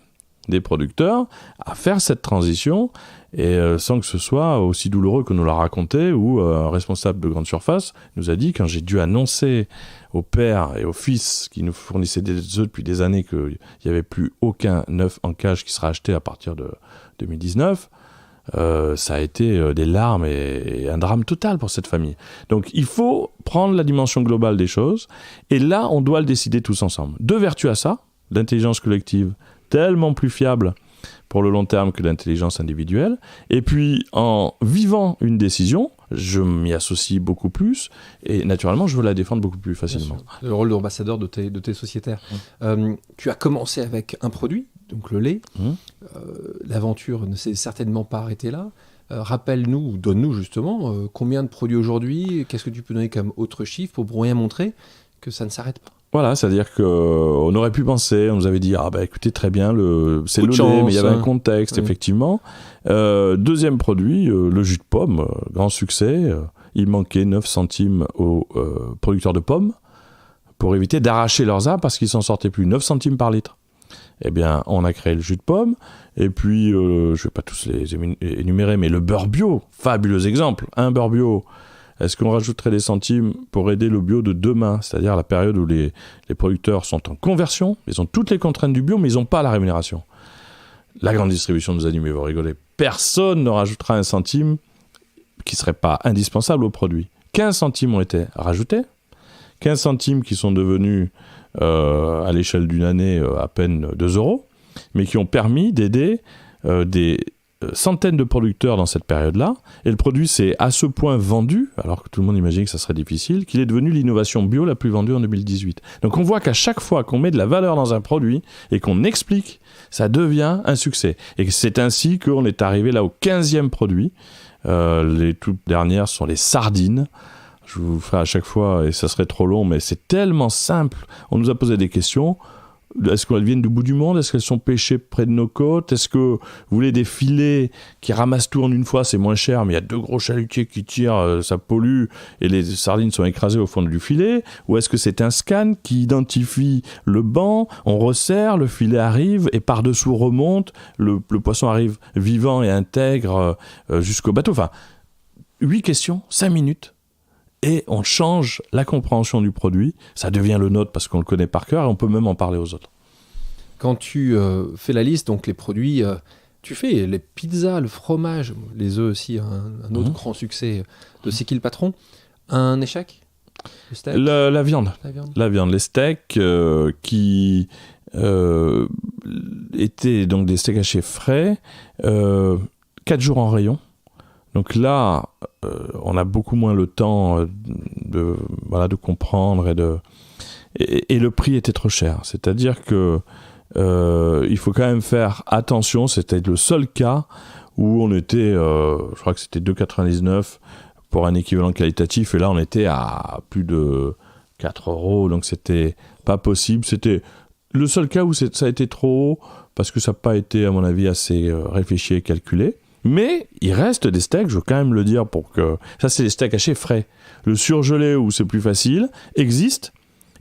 des producteurs à faire cette transition, et sans que ce soit aussi douloureux que nous l'a raconté, où un responsable de grande surface nous a dit, quand j'ai dû annoncer au père et au fils qui nous fournissaient des œufs depuis des années qu'il n'y avait plus aucun œuf en cage qui sera acheté à partir de 2019, ça a été des larmes et un drame total pour cette famille. Donc il faut prendre la dimension globale des choses, et là on doit le décider tous ensemble. Deux vertus à ça, l'intelligence collective tellement plus fiable pour le long terme que l'intelligence individuelle, et puis en vivant une décision, je m'y associe beaucoup plus, et naturellement je veux la défendre beaucoup plus facilement. Le rôle d'ambassadeur de tes sociétaires. Tu as commencé avec un produit, donc le lait. L'aventure ne s'est certainement pas arrêtée là. Rappelle-nous, ou donne-nous justement, combien de produits aujourd'hui, qu'est-ce que tu peux donner comme autre chiffre pour bien montrer que ça ne s'arrête pas? Voilà, c'est-à-dire qu'on aurait pu penser, on nous avait dit, écoutez, très bien, c'est le lait, mais il y avait un contexte, effectivement. Deuxième produit, le jus de pomme, grand succès, il manquait 9 centimes aux producteurs de pommes pour éviter d'arracher leurs arbres parce qu'ils s'en sortaient plus. 9 centimes par litre. Eh bien, on a créé le jus de pomme, et puis, je ne vais pas tous les énumérer, mais le beurre bio, fabuleux exemple. Un beurre bio, est-ce qu'on rajouterait des centimes pour aider le bio de demain, c'est-à-dire la période où les producteurs sont en conversion, ils ont toutes les contraintes du bio, mais ils n'ont pas la rémunération. La grande distribution nous a dit, mais vous rigolez, personne ne rajoutera un centime qui ne serait pas indispensable au produit. 15 centimes ont été rajoutés, 15 centimes qui sont devenus, à l'échelle d'une année, à peine 2 €, mais qui ont permis d'aider des centaines de producteurs dans cette période-là. Et le produit s'est à ce point vendu, alors que tout le monde imaginait que ça serait difficile, qu'il est devenu l'innovation bio la plus vendue en 2018. Donc on voit qu'à chaque fois qu'on met de la valeur dans un produit et qu'on explique, ça devient un succès. Et c'est ainsi qu'on est arrivé là au 15e produit. Les toutes dernières sont les sardines. Je vous ferai à chaque fois, et ça serait trop long, mais c'est tellement simple. On nous a posé des questions. Est-ce qu'elles viennent du bout du monde? Est-ce qu'elles sont pêchées près de nos côtes? Est-ce que vous voulez des filets qui ramassent tout en une fois? C'est moins cher, mais il y a 2 gros chalutiers qui tirent, ça pollue, et les sardines sont écrasées au fond du filet? Ou est-ce que c'est un scan qui identifie le banc, on resserre, le filet arrive, et par-dessous remonte, le poisson arrive vivant et intègre jusqu'au bateau? Enfin, 8 questions, 5 minutes. Et on change la compréhension du produit, ça devient le nôtre parce qu'on le connaît par cœur et on peut même en parler aux autres. Quand tu fais la liste, donc les produits, tu fais les pizzas, le fromage, les œufs aussi, un autre grand succès de C'est qui le patron? Un échec? Le steak? La viande. La viande, les steaks qui étaient donc des steaks hachés frais, 4 jours en rayon. Donc là, on a beaucoup moins le temps de comprendre et le prix était trop cher. C'est-à-dire que il faut quand même faire attention. C'était le seul cas où on était, je crois que c'était 2,99 pour un équivalent qualitatif, et là on était à plus de 4 €, donc c'était pas possible. C'était le seul cas où ça a été trop haut parce que ça n'a pas été, à mon avis, assez réfléchi et calculé. Mais il reste des steaks, je veux quand même le dire pour que... Ça, c'est les steaks hachés frais. Le surgelé, où c'est plus facile, existe.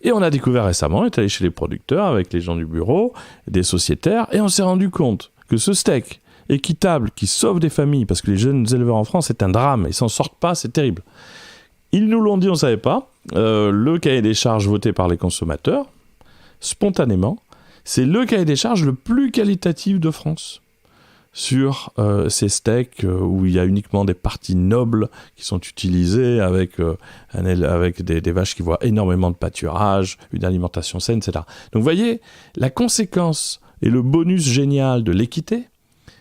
Et on a découvert récemment, on est allé chez les producteurs, avec les gens du bureau, des sociétaires, et on s'est rendu compte que ce steak équitable, qui sauve des familles, parce que les jeunes éleveurs en France, c'est un drame, ils s'en sortent pas, c'est terrible. Ils nous l'ont dit, on ne savait pas. Le cahier des charges voté par les consommateurs, spontanément, c'est le cahier des charges le plus qualitatif de France. Sur ces steaks où il y a uniquement des parties nobles qui sont utilisées avec des vaches qui voient énormément de pâturage, une alimentation saine, etc. Donc vous voyez, la conséquence et le bonus génial de l'équité,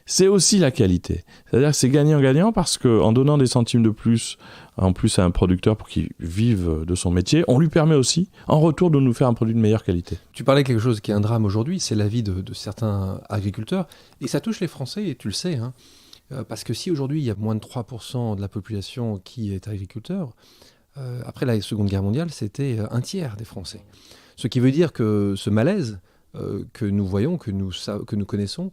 c'est aussi la qualité. C'est-à-dire que c'est gagnant-gagnant parce qu'en donnant des centimes de plus, en plus à un producteur pour qu'il vive de son métier, on lui permet aussi, en retour, de nous faire un produit de meilleure qualité. Tu parlais de quelque chose qui est un drame aujourd'hui, c'est la vie de certains agriculteurs, et ça touche les Français, et tu le sais, hein, parce que si aujourd'hui il y a moins de 3% de la population qui est agriculteur, après la Seconde Guerre mondiale, c'était un tiers des Français. Ce qui veut dire que ce malaise que nous voyons, que nous connaissons,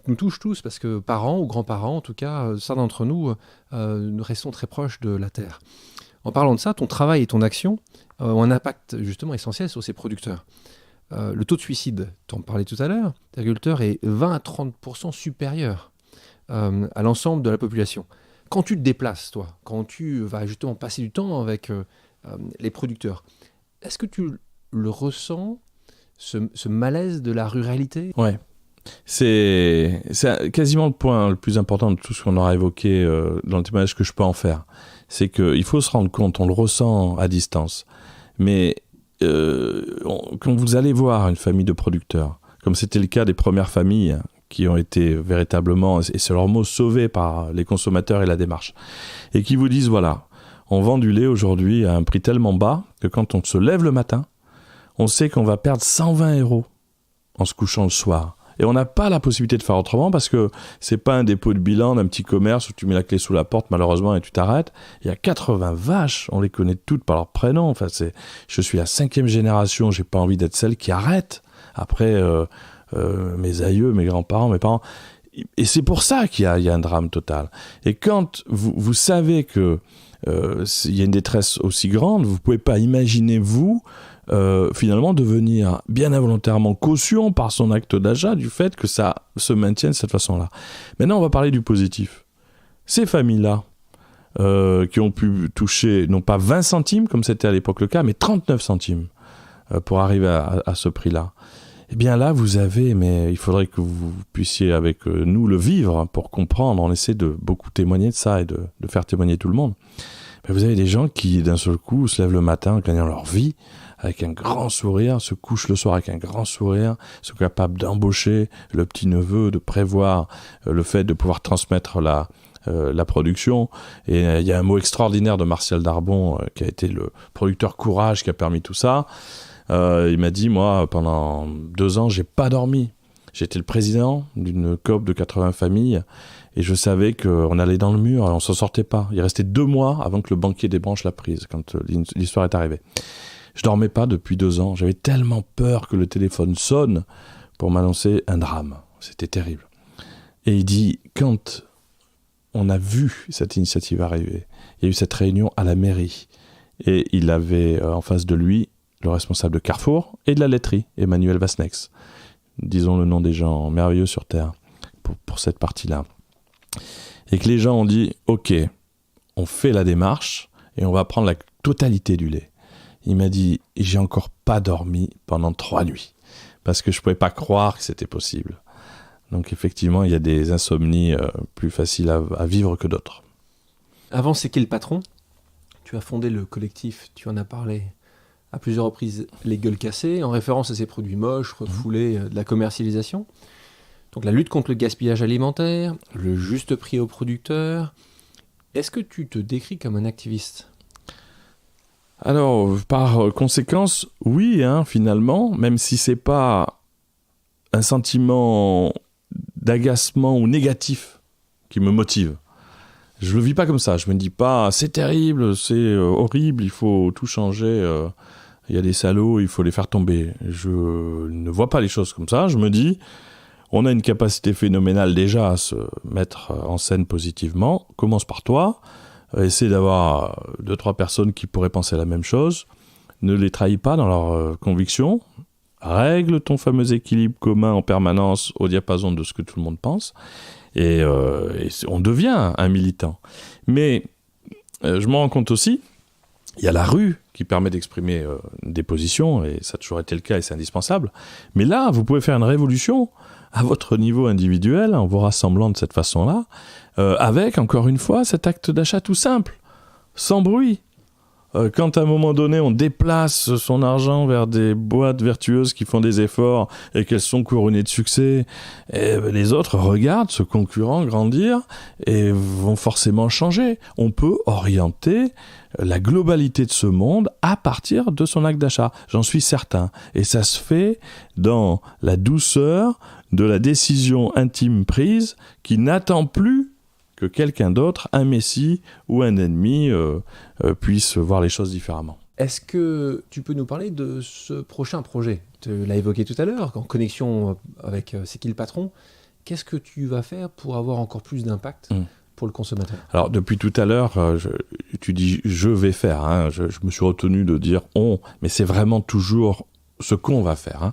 nous touche tous, parce que parents ou grands-parents, en tout cas, certains d'entre nous, nous restons très proches de la terre. En parlant de ça, ton travail et ton action ont un impact justement essentiel sur ces producteurs. Le taux de suicide, tu en parlais tout à l'heure, des agriculteurs est 20 à 30% supérieur à l'ensemble de la population. Quand tu te déplaces, toi, quand tu vas justement passer du temps avec les producteurs, est-ce que tu le ressens, ce malaise de la ruralité? Ouais. C'est quasiment le point le plus important de tout ce qu'on aura évoqué dans le témoignage que je peux en faire. C'est qu'il faut se rendre compte, on le ressent à distance, mais quand vous allez voir une famille de producteurs, comme c'était le cas des premières familles qui ont été véritablement, et c'est leur mot, sauvées par les consommateurs et la démarche, et qui vous disent, voilà, on vend du lait aujourd'hui à un prix tellement bas que quand on se lève le matin, on sait qu'on va perdre 120 € en se couchant le soir. Et on n'a pas la possibilité de faire autrement parce que c'est pas un dépôt de bilan d'un petit commerce où tu mets la clé sous la porte malheureusement et tu t'arrêtes. Il y a 80 vaches, on les connaît toutes par leur prénom. Enfin, je suis la 5e génération, j'ai pas envie d'être celle qui arrête après mes aïeux, mes grands-parents, mes parents. Et c'est pour ça qu'il y a un drame total. Et quand vous savez que il y a une détresse aussi grande, vous ne pouvez pas imaginer, vous, finalement, devenir bien involontairement caution par son acte d'achat du fait que ça se maintienne de cette façon-là. Maintenant, on va parler du positif. Ces familles-là, qui ont pu toucher, non pas 20 centimes, comme c'était à l'époque le cas, mais 39 centimes pour arriver à ce prix-là. Eh bien là, vous avez, mais il faudrait que vous puissiez avec nous le vivre pour comprendre. On essaie de beaucoup témoigner de ça et de faire témoigner tout le monde. Mais vous avez des gens qui, d'un seul coup, se lèvent le matin en gagnant leur vie avec un grand sourire, se couchent le soir avec un grand sourire, sont capables d'embaucher le petit-neveu, de prévoir le fait de pouvoir transmettre la production. Et il y a un mot extraordinaire de Martial Darbon, qui a été le producteur courage qui a permis tout ça. Il m'a dit, moi, pendant 2 ans, j'ai pas dormi. J'étais le président d'une coop de 80 familles et je savais qu'on allait dans le mur et on s'en sortait pas. Il restait 2 mois avant que le banquier débranche la prise, quand l'histoire est arrivée. Je dormais pas depuis 2 ans. J'avais tellement peur que le téléphone sonne pour m'annoncer un drame. C'était terrible. Et il dit, quand on a vu cette initiative arriver, il y a eu cette réunion à la mairie et il avait en face de lui le responsable de Carrefour et de la laiterie, Emmanuel Vasnex. Disons le nom des gens merveilleux sur Terre pour cette partie-là. Et que les gens ont dit, ok, on fait la démarche et on va prendre la totalité du lait. Il m'a dit, j'ai encore pas dormi pendant 3 nuits parce que je pouvais pas croire que c'était possible. Donc effectivement, il y a des insomnies plus faciles à vivre que d'autres. Avant C'est qui le patron ? Tu as fondé le collectif, tu en as parlé à plusieurs reprises, Les Gueules Cassées, en référence à ces produits moches, refoulés, de la commercialisation. Donc la lutte contre le gaspillage alimentaire, le juste prix aux producteurs. Est-ce que tu te décris comme un activiste ? Alors, par conséquence, oui, finalement, même si c'est pas un sentiment d'agacement ou négatif qui me motive. Je le vis pas comme ça. Je me dis pas, c'est terrible, c'est horrible, il faut tout changer. Il y a des salauds, il faut les faire tomber. Je ne vois pas les choses comme ça. Je me dis, on a une capacité phénoménale déjà à se mettre en scène positivement. Commence par toi. Essaie d'avoir 2-3 personnes qui pourraient penser la même chose. Ne les trahis pas dans leurs convictions. Règle ton fameux équilibre commun en permanence au diapason de ce que tout le monde pense. Et on devient un militant. Mais je me rends compte aussi, il y a la rue qui permet d'exprimer des positions, et ça a toujours été le cas et c'est indispensable. Mais là, vous pouvez faire une révolution à votre niveau individuel en vous rassemblant de cette façon-là, avec, encore une fois, cet acte d'achat tout simple, sans bruit. Quand à un moment donné on déplace son argent vers des boîtes vertueuses qui font des efforts et qu'elles sont couronnées de succès, les autres regardent ce concurrent grandir et vont forcément changer. On peut orienter la globalité de ce monde à partir de son acte d'achat, j'en suis certain. Et ça se fait dans la douceur de la décision intime prise qui n'attend plus que quelqu'un d'autre, un messie ou un ennemi, puisse voir les choses différemment. Est-ce que tu peux nous parler de ce prochain projet ? Tu l'as évoqué tout à l'heure, en connexion avec C'est qui le patron ? Qu'est-ce que tu vas faire pour avoir encore plus d'impact pour le consommateur ? Alors, depuis tout à l'heure, tu dis « je vais faire ». Je me suis retenu de dire « on », mais c'est vraiment toujours ce qu'on va faire.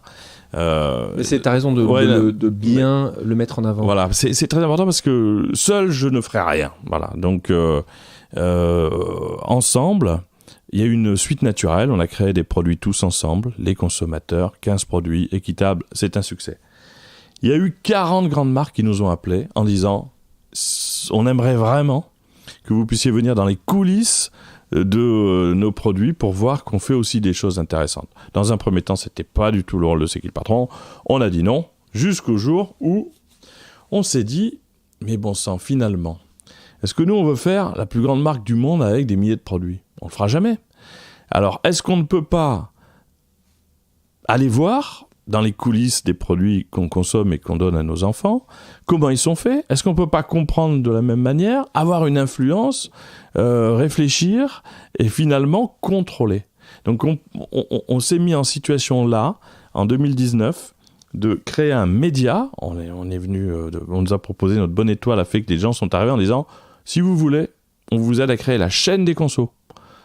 Mais t'as raison de bien le mettre en avant. Voilà, c'est très important parce que seul, je ne ferai rien. Voilà, donc ensemble, il y a une suite naturelle. On a créé des produits tous ensemble, les consommateurs, 15 produits équitables, c'est un succès. Il y a eu 40 grandes marques qui nous ont appelés en disant « on aimerait vraiment que vous puissiez venir dans les coulisses de nos produits pour voir qu'on fait aussi des choses intéressantes. » Dans un premier temps, c'était pas du tout le rôle de C'est qui le patron. On a dit non, jusqu'au jour où on s'est dit, mais bon sang, finalement, est-ce que nous, on veut faire la plus grande marque du monde avec des milliers de produits ? On le fera jamais. Alors, est-ce qu'on ne peut pas aller voir dans les coulisses des produits qu'on consomme et qu'on donne à nos enfants, comment ils sont faits ? Est-ce qu'on ne peut pas comprendre de la même manière, avoir une influence, réfléchir et finalement contrôler ? Donc on s'est mis en situation là, en 2019, de créer un média. On est venu, on nous a proposé, notre bonne étoile a fait que les gens sont arrivés en disant « si vous voulez, on vous aide à créer la chaîne des consos.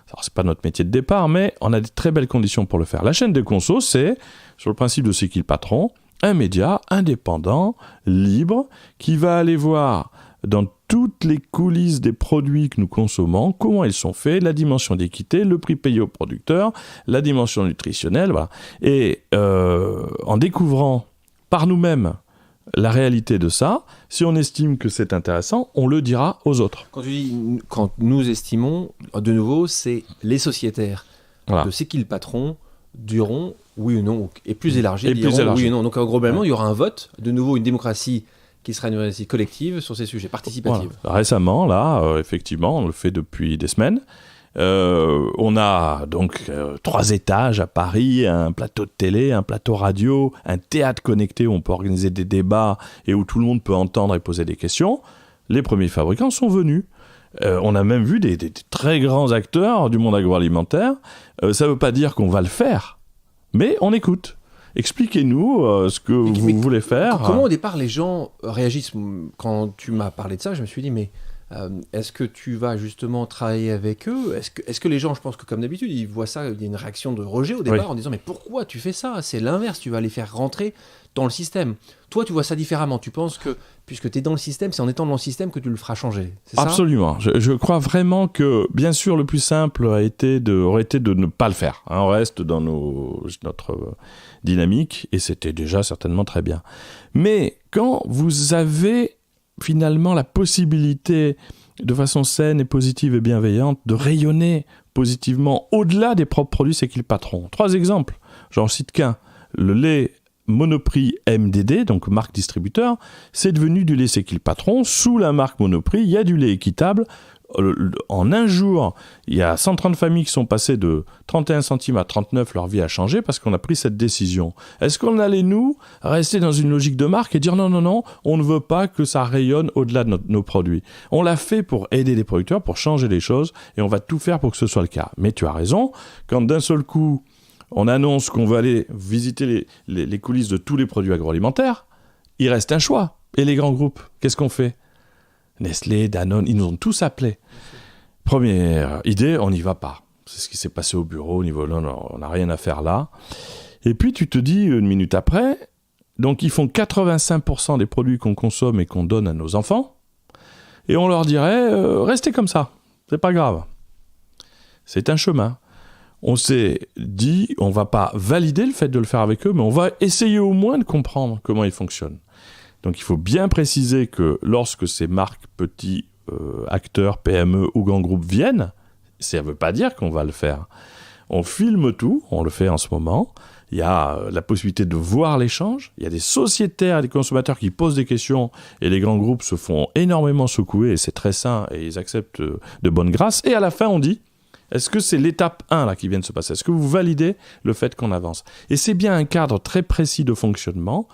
Alors, c'est pas notre métier de départ, mais on a des très belles conditions pour le faire. La chaîne des consos, c'est, sur le principe de C'est qui le patron, un média indépendant, libre, qui va aller voir dans toutes les coulisses des produits que nous consommons, comment ils sont faits, la dimension d'équité, le prix payé au producteur, la dimension nutritionnelle, voilà. Et en découvrant par nous-mêmes la réalité de ça, si on estime que c'est intéressant, on le dira aux autres. Quand nous estimons, de nouveau, c'est les sociétaires Voilà. de C'est qui le patron diront oui ou non, et plus élargi, Et diront plus élargi. oui ou non. Donc globalement, Ouais. il y aura un vote, de nouveau une démocratie qui sera une démocratie collective sur ces sujets, participative. Voilà. Récemment, là, effectivement, on le fait depuis des semaines. On a donc 3 étages à Paris, un plateau de télé, un plateau radio, un théâtre connecté où on peut organiser des débats et où tout le monde peut entendre et poser des questions. Les premiers fabricants sont venus. On a même vu des très grands acteurs du monde agroalimentaire. Ça ne veut pas dire qu'on va le faire, mais on écoute. Expliquez-nous ce que vous voulez faire. Comment au départ les gens réagissent? Quand tu m'as parlé de ça, je me suis dit mais est-ce que tu vas justement travailler avec eux? Est-ce que les gens, je pense que comme d'habitude, ils voient ça, il y a une réaction de rejet au départ, Oui. en disant mais pourquoi tu fais ça? C'est l'inverse, tu vas les faire rentrer dans le système. Toi, tu vois ça différemment. Tu penses que puisque tu es dans le système, c'est en étant dans le système que tu le feras changer. C'est ça? Absolument. Je crois vraiment que, bien sûr, le plus simple aurait été de ne pas le faire. On reste dans notre dynamique et c'était déjà certainement très bien. Mais quand vous avez finalement la possibilité, de façon saine et positive et bienveillante, de rayonner positivement au-delà des propres produits, c'est qui le patron. 3 exemples. J'en cite qu'un. Le lait Monoprix MDD, donc marque distributeur, c'est devenu du lait C'est qui le patron. Sous la marque Monoprix, il y a du lait équitable. En un jour, il y a 130 familles qui sont passées de 31 centimes à 39, leur vie a changé parce qu'on a pris cette décision. Est-ce qu'on allait, nous, rester dans une logique de marque et dire non, on ne veut pas que ça rayonne au-delà de nos produits? On l'a fait pour aider les producteurs, pour changer les choses, et on va tout faire pour que ce soit le cas. Mais tu as raison, quand d'un seul coup, on annonce qu'on veut aller visiter les coulisses de tous les produits agroalimentaires, il reste un choix. Et les grands groupes, qu'est-ce qu'on fait? Nestlé, Danone, ils nous ont tous appelés. Première idée, on n'y va pas. C'est ce qui s'est passé au bureau, au niveau là, on n'a rien à faire là. Et puis tu te dis, une minute après, donc ils font 85% des produits qu'on consomme et qu'on donne à nos enfants, et on leur dirait, restez comme ça, c'est pas grave. C'est un chemin. On s'est dit, on va pas valider le fait de le faire avec eux, mais on va essayer au moins de comprendre comment ils fonctionnent. Donc il faut bien préciser que lorsque ces marques, petits acteurs, PME ou grands groupes viennent, ça ne veut pas dire qu'on va le faire. On filme tout, on le fait en ce moment. Il y a la possibilité de voir l'échange. Il y a des sociétaires et des consommateurs qui posent des questions et les grands groupes se font énormément secouer et c'est très sain et ils acceptent de bonne grâce. Et à la fin, on dit, est-ce que c'est l'étape 1 là, qui vient de se passer? Est-ce que vous validez le fait qu'on avance? Et c'est bien un cadre très précis de fonctionnement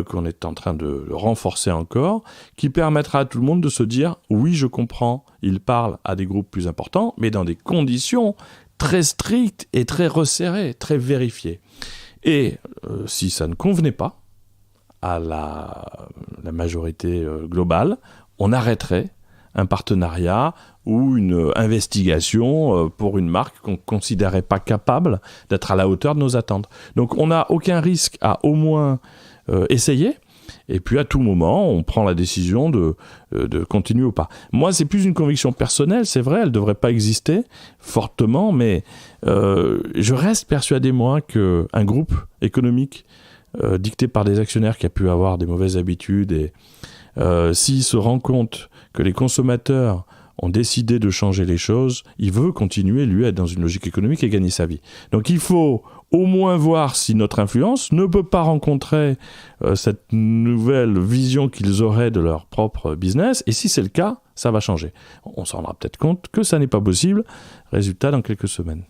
qu'on est en train de renforcer encore, qui permettra à tout le monde de se dire « Oui, je comprends, il parle à des groupes plus importants, mais dans des conditions très strictes et très resserrées, très vérifiées. » Et si ça ne convenait pas à la majorité globale, on arrêterait un partenariat ou une investigation pour une marque qu'on ne considérait pas capable d'être à la hauteur de nos attentes. Donc on n'a aucun risque à au moins essayer, et puis à tout moment, on prend la décision de continuer ou pas. Moi, c'est plus une conviction personnelle, c'est vrai, elle ne devrait pas exister fortement, mais je reste persuadé, moi, qu'un groupe économique dicté par des actionnaires qui a pu avoir des mauvaises habitudes, et s'il se rend compte que les consommateurs ont décidé de changer les choses, il veut continuer, lui, à être dans une logique économique et gagner sa vie. Donc il faut au moins voir si notre influence ne peut pas rencontrer cette nouvelle vision qu'ils auraient de leur propre business, et si c'est le cas, ça va changer. On s'en rendra peut-être compte que ça n'est pas possible. Résultat, dans quelques semaines.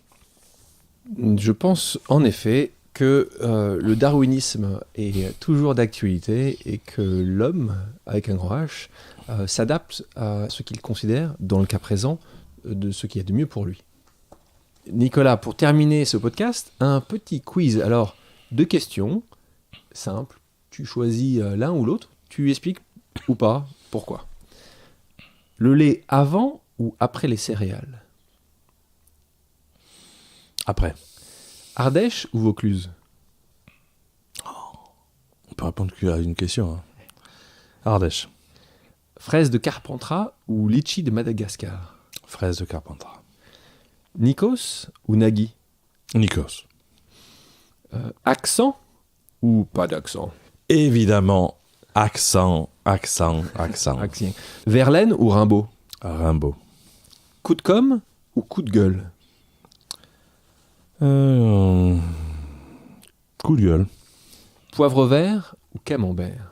Je pense en effet que le darwinisme est toujours d'actualité et que l'homme, avec un grand H, s'adapte à ce qu'il considère, dans le cas présent, de ce qu'il y a de mieux pour lui. Nicolas, pour terminer ce podcast, un petit quiz. Alors, 2 questions, simples. Tu choisis l'un ou l'autre, tu expliques ou pas pourquoi. Le lait avant ou après les céréales? Après. Ardèche ou Vaucluse? On peut répondre qu'à une question. Hein. Ardèche. Fraise de Carpentras ou litchi de Madagascar? Fraise de Carpentras. Nikos ou Nagui? Nikos. Accent ou pas d'accent? Évidemment, accent. Verlaine ou Rimbaud? Rimbaud. Coup de com' ou coup de gueule? Coup de gueule. Poivre vert ou camembert?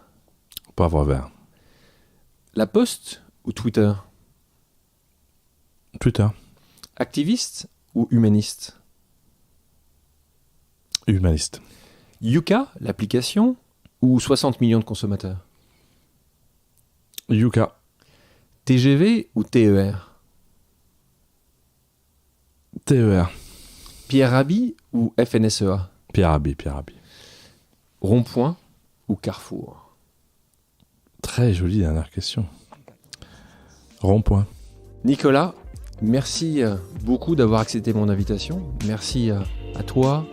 Poivre vert. La Poste ou Twitter? Twitter. Activiste ou humaniste? Humaniste. Yuka, l'application, ou 60 millions de consommateurs? Yuka. TGV ou TER? TER. Pierre Rabhi ou FNSEA? Pierre Rabhi. Rond-point ou Carrefour? Très jolie dernière question. Rond-point. Nicolas, merci beaucoup d'avoir accepté mon invitation. Merci à toi,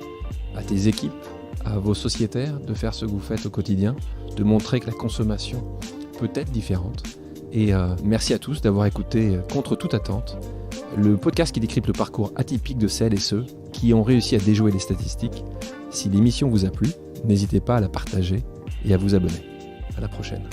à tes équipes, à vos sociétaires de faire ce que vous faites au quotidien, de montrer que la consommation peut être différente. Et merci à tous d'avoir écouté Contre toute attente, le podcast qui décrypte le parcours atypique de celles et ceux qui ont réussi à déjouer les statistiques. Si l'émission vous a plu, n'hésitez pas à la partager et à vous abonner. À la prochaine.